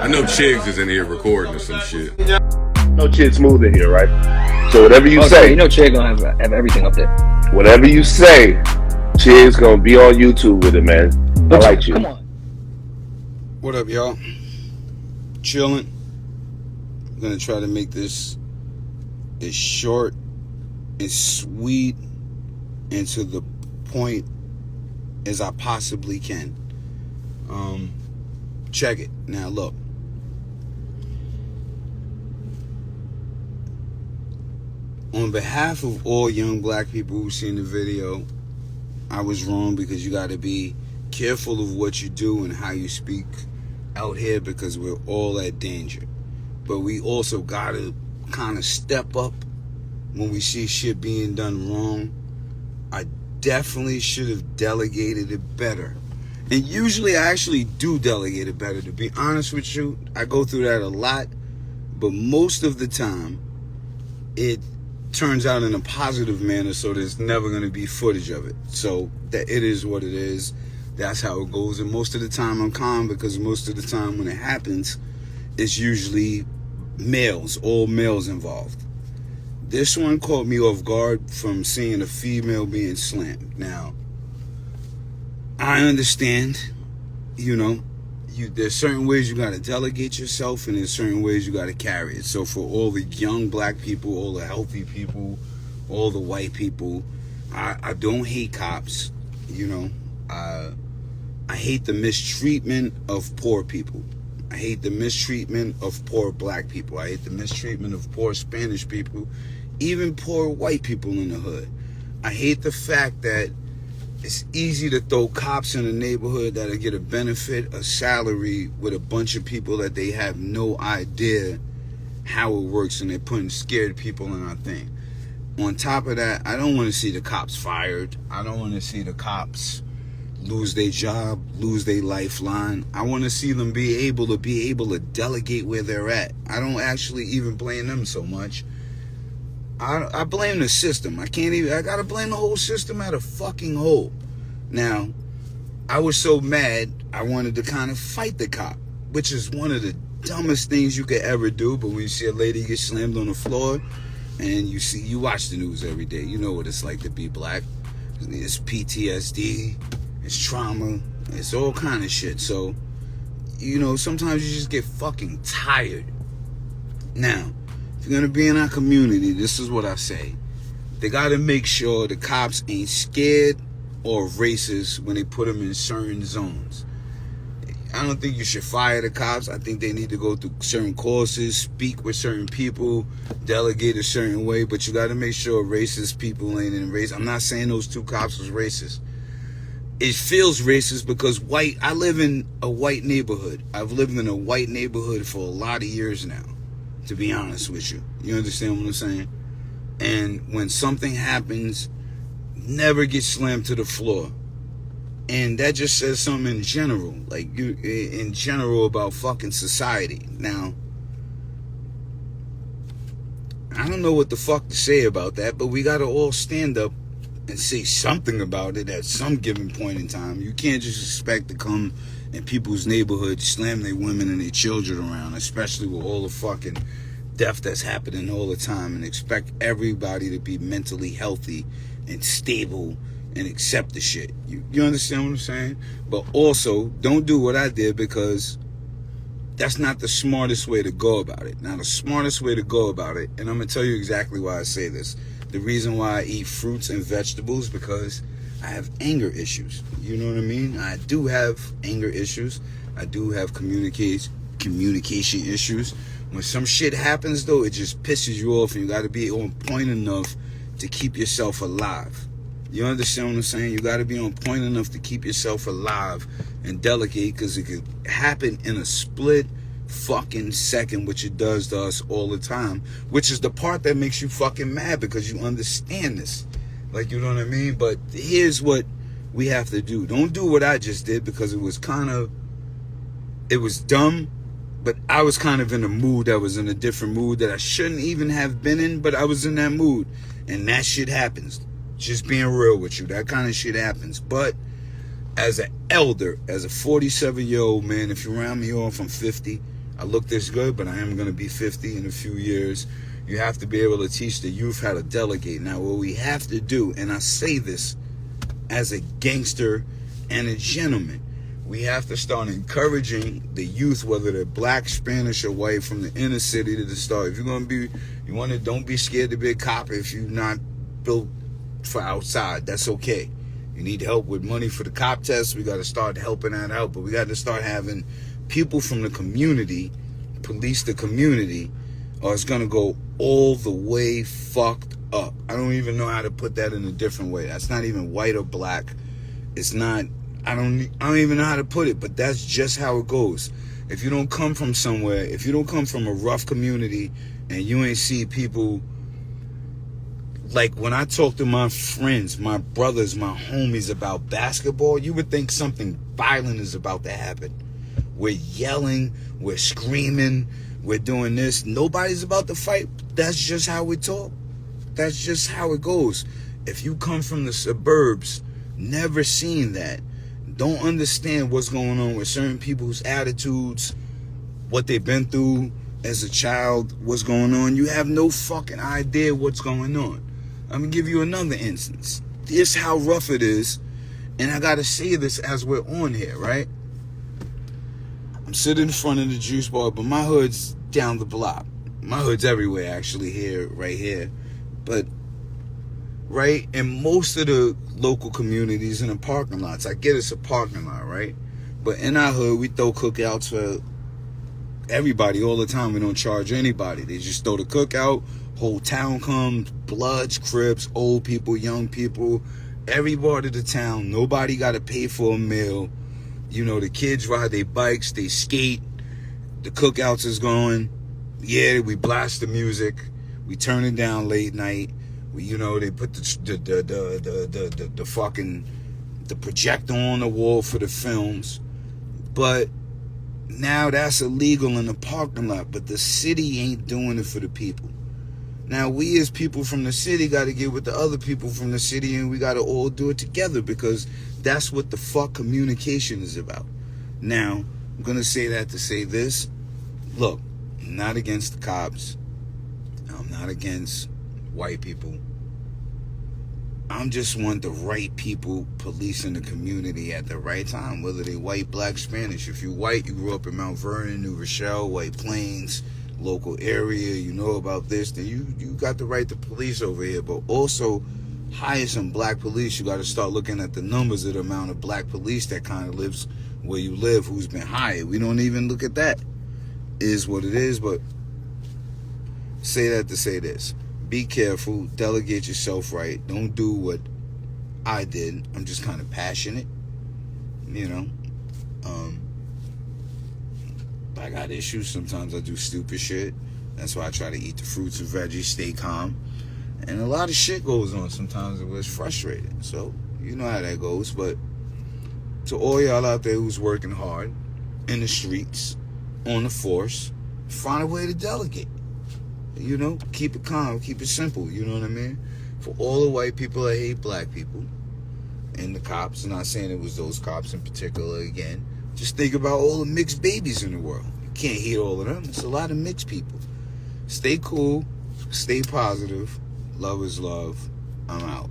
I know Chigs is in here recording or some shit. No Chid Smooth in here, right? So whatever you Oh, say, so you know Chig gonna have everything up there. whatever you say, Chid's gonna be on YouTube with it, man. I like you. Come on. What up, y'all? Chilling. I'm gonna try to make this as short and sweet and to the point as I possibly can. Check it. Now look. On behalf of all young black people who've seen the video, I was wrong, because you got to be careful of what you do and how you speak out here, because we're all at danger. But we also got to kind of step up when we see shit being done wrong. I definitely should have delegated it better. And usually I actually do delegate it better, to be honest with you. I go through that a lot, but most of the time it turns out in a positive manner, so there's never going to be footage of it. So that it is what it is. That's how it goes. And most of the time I'm calm, because most of the time when it happens, it's usually males, all males involved. This one caught me off guard from seeing a female being slammed. Now, I understand, there's certain ways you got to delegate yourself, and there's certain ways you got to carry it. So for all the young black people, all the healthy people, all the white people, I don't hate cops, I hate the mistreatment of poor people. I hate the mistreatment of poor black people. I hate the mistreatment of poor Spanish people, even poor white people in the hood. I hate the fact that it's easy to throw cops in a neighborhood that'll get a benefit, a salary, with a bunch of people that they have no idea how it works, and they're putting scared people in our thing. On top of that, I don't want to see the cops fired. I don't want to see the cops lose their job, lose their lifeline. I want to see them be able to delegate where they're at. I don't actually even blame them so much. I blame the system. I gotta blame the whole system at a fucking whole. Now, I was so mad, I wanted to kind of fight the cop, which is one of the dumbest things you could ever do. But when you see a lady get slammed on the floor, and you watch the news every day, you know what it's like to be black. It's PTSD, it's trauma, it's all kind of shit. So, sometimes you just get fucking tired. Now, if you're gonna be in our community, this is what I say. They gotta make sure the cops ain't scared or racist when they put them in certain zones. I don't think you should fire the cops. I think they need to go through certain courses, speak with certain people, delegate a certain way, but you gotta make sure racist people ain't in race. I'm not saying those two cops was racist. It feels racist because I live in a white neighborhood. I've lived in a white neighborhood for a lot of years now, to be honest with you. You understand what I'm saying? And when something happens, never get slammed to the floor. And that just says something in general. In general about fucking society. Now, I don't know what the fuck to say about that, but we gotta all stand up and say something about it at some given point in time. You can't just expect to come in people's neighborhoods, slam their women and their children around, especially with all the fucking death that's happening all the time, and expect everybody to be mentally healthy and stable and accept the shit. You understand what I'm saying? But also, don't do what I did, because that's not the smartest way to go about it. Now, the smartest way to go about it, and I'm going to tell you exactly why I say this. The reason why I eat fruits and vegetables, because I have anger issues. You know what I mean? I do have anger issues. I do have communication issues. When some shit happens, though, it just pisses you off, and you got to be on point enough to keep yourself alive. You understand what I'm saying? You got to be on point enough to keep yourself alive and delegate, because it could happen in a split fucking second, which it does to us all the time, which is the part that makes you fucking mad, because you understand this. You know what I mean? But here's what we have to do. Don't do what I just did, because it was dumb, but I was kind of in a mood. I was in a different mood that I shouldn't even have been in, but I was in that mood, and that shit happens. Just being real with you, that kind of shit happens. But as an elder, as a 47-year-old man, if you round me off, I'm 50, I look this good, but I am going to be 50 in a few years. You have to be able to teach the youth how to delegate. Now, what we have to do, and I say this as a gangster and a gentleman, we have to start encouraging the youth, whether they're black, Spanish, or white, from the inner city to the start. If you're going to be, don't be scared to be a cop if you're not built for outside. That's okay. You need help with money for the cop test, we got to start helping that out. But we got to start having people from the community police the community, or it's going to go all the way fucked up. I don't even know how to put that in a different way. That's not even white or black. It's not, I don't even know how to put it, but that's just how it goes. If you don't come from somewhere, if you don't come from a rough community and you ain't see people, like when I talk to my friends, my brothers, my homies about basketball, you would think something violent is about to happen. We're yelling, we're screaming, we're doing this. Nobody's about to fight. That's just how we talk. That's just how it goes. If you come from the suburbs, never seen that, don't understand what's going on with certain people's attitudes, what they've been through as a child, what's going on, you have no fucking idea what's going on. I'm going to give you another instance. This is how rough it is, and I got to say this as we're on here, right? I'm sitting in front of the juice bar, but my hood's down the block. My hood's everywhere, actually, here, right here. But, right, in most of the local communities in the parking lots, I get it's a parking lot, right? But in our hood, we throw cookouts for everybody all the time. We don't charge anybody. They just throw the cookout, whole town comes, Bloods, Crips, old people, young people, every part of the town. Nobody got to pay for a meal. You know, the kids ride their bikes, they skate, the cookouts is going. Yeah, we blast the music, we turn it down late night. We, you know, they put the fucking projector on the wall for the films. But now that's illegal in the parking lot, but the city ain't doing it for the people. Now we as people from the city got to get with the other people from the city, and we got to all do it together, because that's what the fuck communication is about. Now, I'm going to say that to say this. Look, I'm not against the cops. I'm not against white people. I'm just want the right people policing the community at the right time, whether they white, black, Spanish. If you white, you grew up in Mount Vernon, New Rochelle, White Plains, local area, you know about this, then you got the right to police over here. But also, hire some black police. You got to start looking at the numbers of the amount of black police that kind of lives where you live, who's been hired. We don't even look at that. Is what it is. But say that to say this. Be careful. Delegate yourself right. Don't do what I did. I'm just kind of passionate. You know. I got issues. Sometimes I do stupid shit. That's why I try to eat the fruits and veggies, stay calm. And a lot of shit goes on sometimes. It was frustrating. So, you know how that goes. But to all y'all out there who's working hard in the streets, on the force, find a way to delegate. You know, keep it calm, keep it simple. You know what I mean? For all the white people that hate black people and the cops, I'm not saying it was those cops in particular again. Just think about all the mixed babies in the world. You can't hate all of them. It's a lot of mixed people. Stay cool, stay positive. Love is love. I'm out.